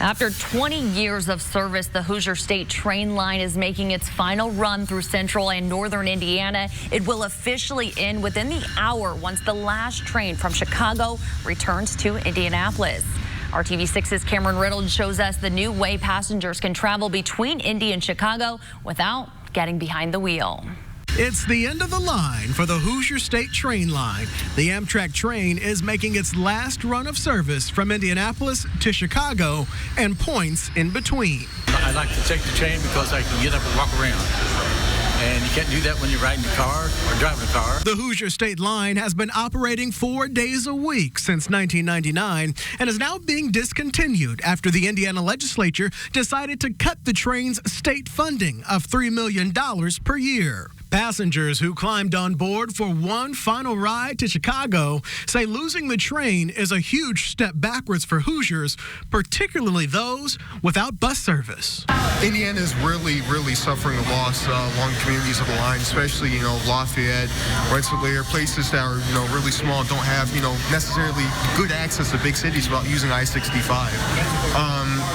After 20 years of service, the Hoosier State train line is making its final run through central and northern Indiana. It will officially end within the hour once the last train from Chicago returns to Indianapolis. Our TV6's Cameron Reynolds shows us the new way passengers can travel between Indy and Chicago without getting behind the wheel. It's the end of the line for the Hoosier State train line. The Amtrak train is making its last run of service from Indianapolis to Chicago and points in between. I like to take the train because I can get up and walk around. And you can't do that when you're riding a car or driving a car. The Hoosier State line has been operating 4 days a week since 1999 and is now being discontinued after the Indiana legislature decided to cut the train's state funding of $3 million per year. Passengers who climbed on board for one final ride to Chicago say losing the train is a huge step backwards for Hoosiers, particularly those without bus service. Indiana is really suffering a loss along communities of the line, especially, Lafayette, Rensselaer, places that are, really small, don't have, necessarily good access to big cities without using I-65.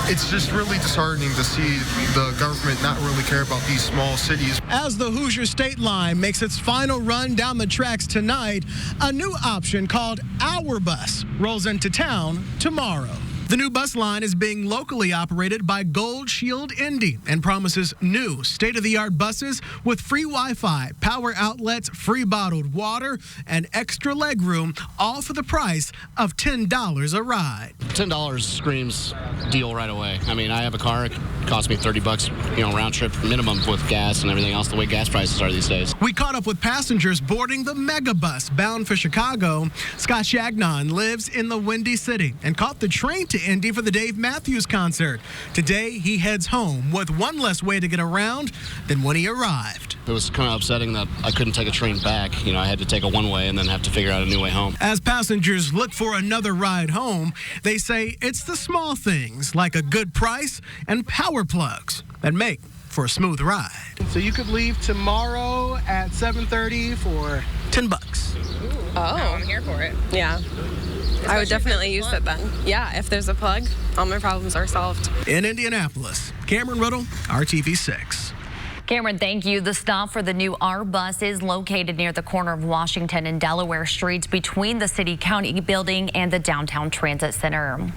It's just really disheartening to see the government not really care about these small cities. As the Hoosier State line makes its final run down the tracks tonight, a new option called Our Bus rolls into town tomorrow. The new bus line is being locally operated by Gold Shield Indy and promises new state-of-the-art buses with free Wi-Fi, power outlets, free bottled water, and extra legroom, all for the price of $10 a ride. $10 screams deal right away. I mean, I have a car. It costs me $30, round trip minimum with gas and everything else, the way gas prices are these days. We caught up with passengers boarding the mega bus bound for Chicago. Scott Shagnon lives in the Windy City and caught the train to Indy for the Dave Matthews concert. Today, he heads home with one less way to get around than when he arrived. It was kind of upsetting that I couldn't take a train back. I had to take a one-way and then have to figure out a new way home. As passengers look for another ride home, they say it's the small things like a good price and power plugs that make for a smooth ride. So you could leave tomorrow at 7:30 for $10. Oh, I'm here for it. Yeah. I would definitely use it then. Yeah, if there's a plug, all my problems are solved. In Indianapolis, Cameron Riddle, RTV6. Cameron, thank you. The stop for the new R bus is located near the corner of Washington and Delaware Streets between the City County building and the Downtown Transit Center.